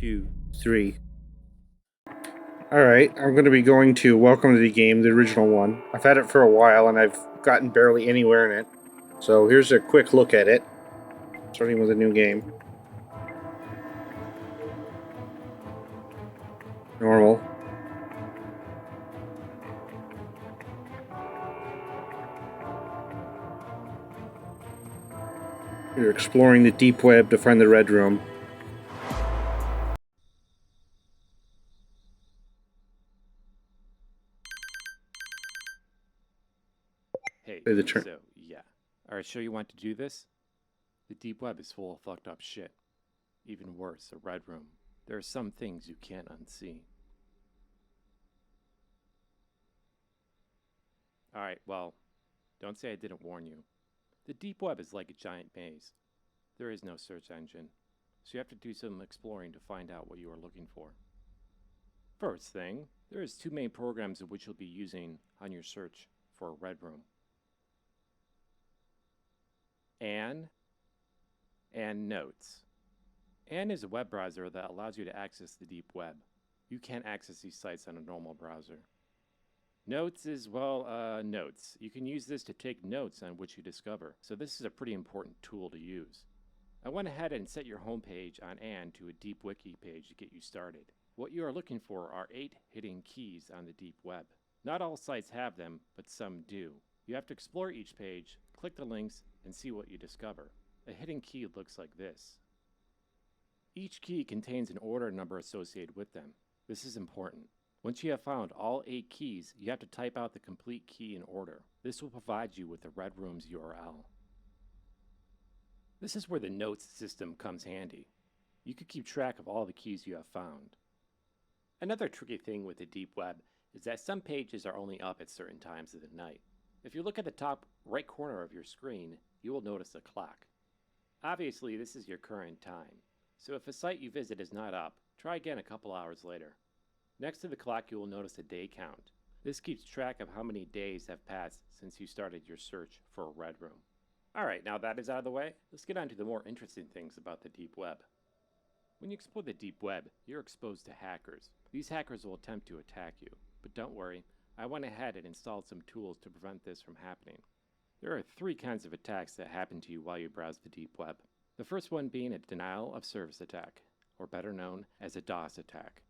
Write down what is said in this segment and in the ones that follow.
2, 3. Alright, I'm going to be going to Welcome to the Game, the original one. I've had it for a while and I've gotten barely anywhere in it. So here's a quick look at it, starting with a new game. Normal. You're exploring the deep web to find the red room. Hey, Play the turn. so, yeah. Alright, sure you want to do this? The deep web is full of fucked up shit. Even worse, a red room. There are some things you can't unsee. Alright, well, don't say I didn't warn you. The deep web is like a giant maze. There is no search engine, so you have to do some exploring to find out what you are looking for. First thing, there is two main programs of which you'll be using on your search for a red room. Anne and Notes. Anne is a web browser that allows you to access the deep web. You can't access these sites on a normal browser. Notes is, well, notes. You can use this to take notes on what you discover, so this is a pretty important tool to use. I went ahead and set your homepage on Anne to a deep wiki page to get you started. What you are looking for are 8 hidden keys on the deep web. Not all sites have them, but some do. You have to explore each page, click the links, and see what you discover. A hidden key looks like this. Each key contains an order number associated with them. This is important. Once you have found all 8 keys, you have to type out the complete key in order. This will provide you with the Red Room's URL. This is where the notes system comes handy. You can keep track of all the keys you have found. Another tricky thing with the deep web is that some pages are only up at certain times of the night. If you look at the top right corner of your screen, you will notice a clock. Obviously, this is your current time, so if a site you visit is not up, try again a couple hours later. Next to the clock, you will notice a day count. This keeps track of how many days have passed since you started your search for a red room. Alright, now that is out of the way, let's get on to the more interesting things about the deep web. When you explore the deep web, you're exposed to hackers. These hackers will attempt to attack you, but don't worry, I went ahead and installed some tools to prevent this from happening. There are 3 kinds of attacks that happen to you while you browse the deep web. The first one being a denial of service attack, or better known as a DOS attack.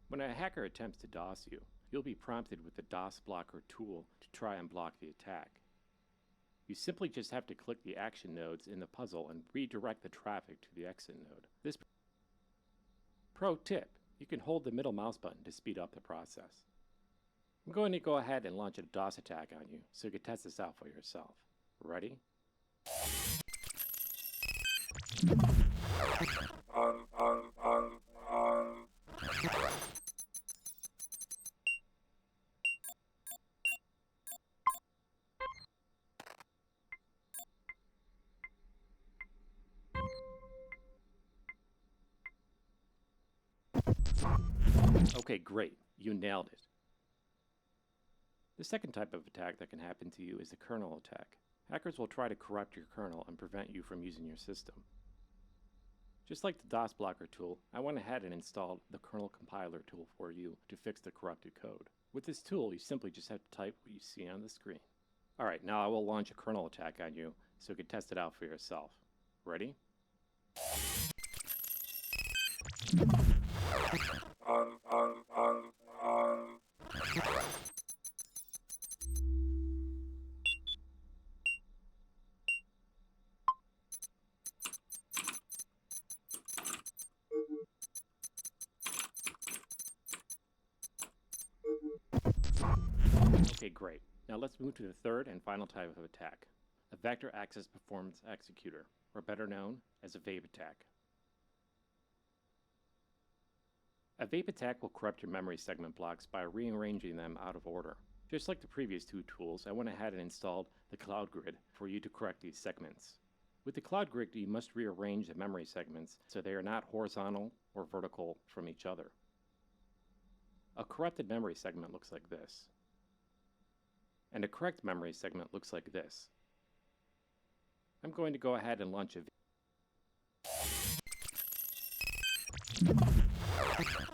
When a hacker attempts to DOS you, you'll be prompted with the DOS blocker tool to try and block the attack. You simply just have to click the action nodes in the puzzle and redirect the traffic to the exit node. This pro tip, you can hold the middle mouse button to speed up the process. I'm going to go ahead and launch a DOS attack on you so you can test this out for yourself. Ready? Okay, great. You nailed it. The second type of attack that can happen to you is the kernel attack. Hackers will try to corrupt your kernel and prevent you from using your system. Just like the DOS blocker tool, I went ahead and installed the kernel compiler tool for you to fix the corrupted code. With this tool, you simply just have to type what you see on the screen. Alright, now I will launch a kernel attack on you so you can test it out for yourself. Ready? Okay, great. Now let's move to the third and final type of attack, a Vector Access Performance Executor, or better known as a VAPE attack. A VAPE attack will corrupt your memory segment blocks by rearranging them out of order. Just like the previous 2 tools, I went ahead and installed the Cloud Grid for you to correct these segments. With the Cloud Grid, you must rearrange the memory segments so they are not horizontal or vertical from each other. A corrupted memory segment looks like this, and a correct memory segment looks like this. I'm going to go ahead and launch a Excellent.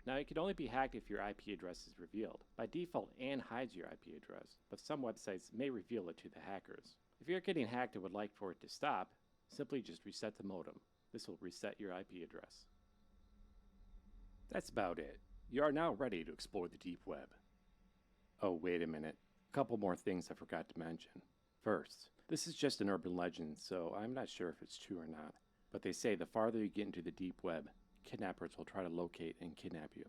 Now, it can only be hacked if your IP address is revealed. By default, Anne hides your IP address, but some websites may reveal it to the hackers. If you're getting hacked and would like for it to stop, simply just reset the modem. This will reset your IP address. That's about it. You are now ready to explore the deep web. Oh, wait a minute. A couple more things I forgot to mention. First, this is just an urban legend, so I'm not sure if it's true or not. But they say the farther you get into the deep web, kidnappers will try to locate and kidnap you.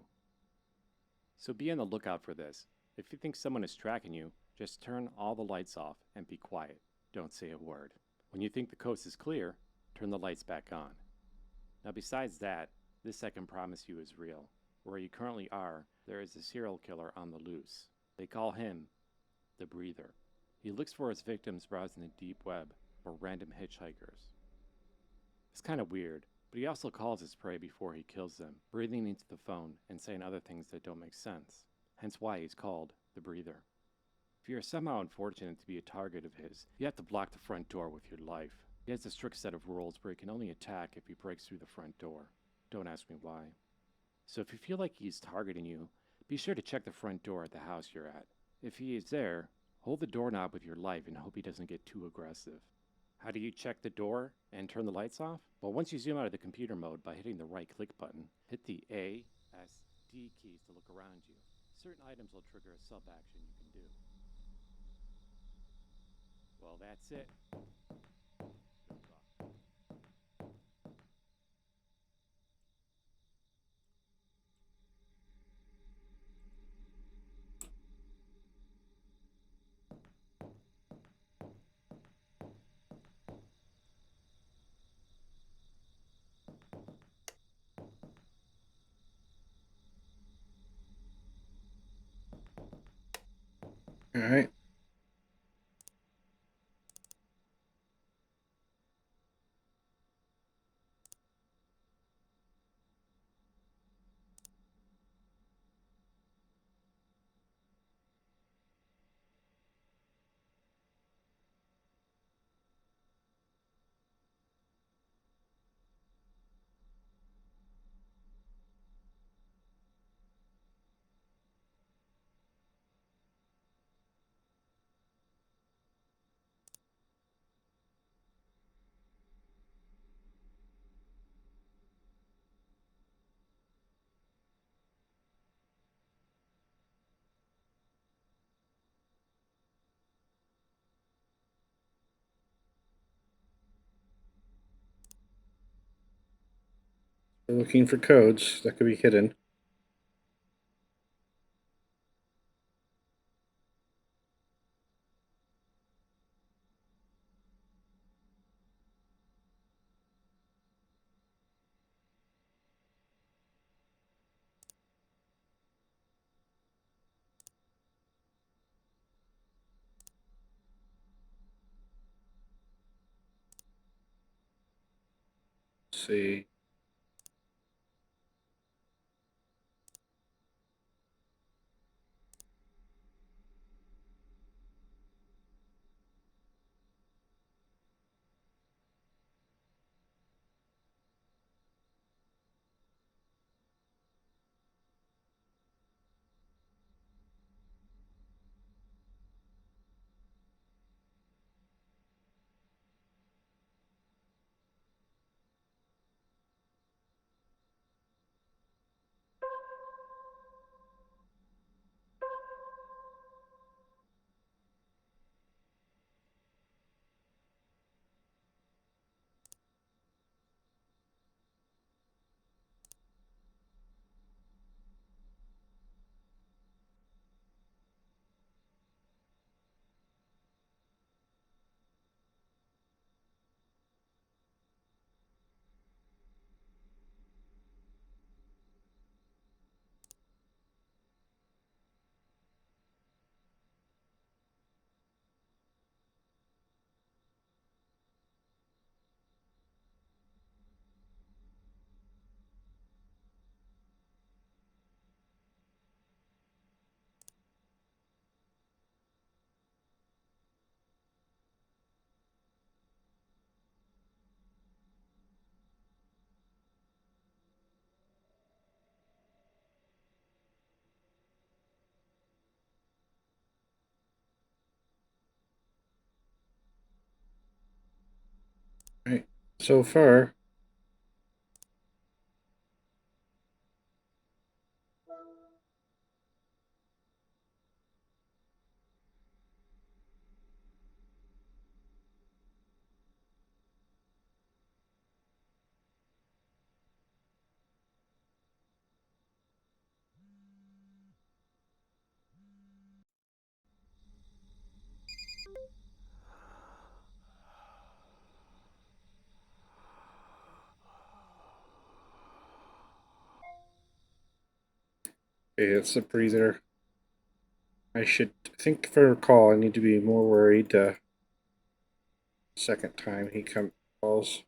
So be on the lookout for this. If you think someone is tracking you, just turn all the lights off and be quiet. Don't say a word. When you think the coast is clear, turn the lights back on. Now besides that, this I can promise you is real. Where you currently are, there is a serial killer on the loose. They call him the Breather. He looks for his victims browsing the deep web or random hitchhikers. It's kind of weird, but he also calls his prey before he kills them, breathing into the phone and saying other things that don't make sense. Hence why he's called the Breather. If you are somehow unfortunate to be a target of his, you have to block the front door with your life. He has a strict set of rules where he can only attack if he breaks through the front door. Don't ask me why. So if you feel like he's targeting you, be sure to check the front door at the house you're at. If he is there, hold the doorknob with your life and hope he doesn't get too aggressive. How do you check the door and turn the lights off? Well, once you zoom out of the computer mode by hitting the right click button, hit the A, S, D keys to look around you. Certain items will trigger a sub-action you can do. Well, that's it. Good luck. All right. We're looking for codes that could be hidden. Let's see. so far. Okay, it's a breather. I think if I recall, I need to be more worried second time he calls.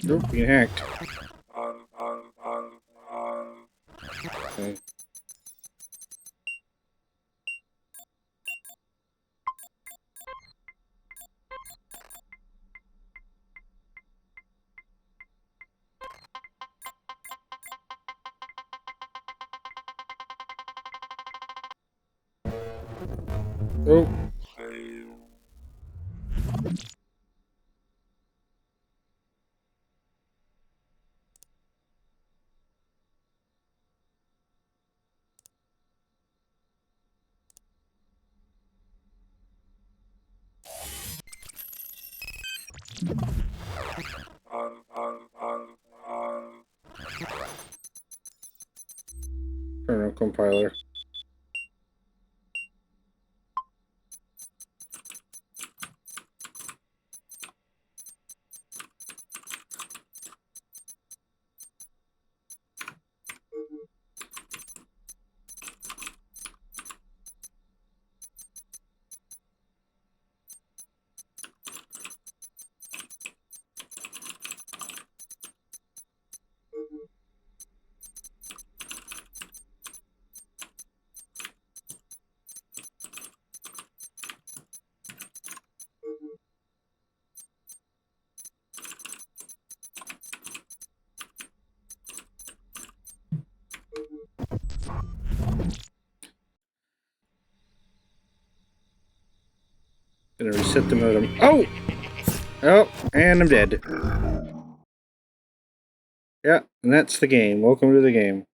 Nope, being hacked. Okay. Oh. Kernel compiler. Gonna reset the modem. Oh! Oh, and I'm dead. Yeah, and that's the game. Welcome to the game.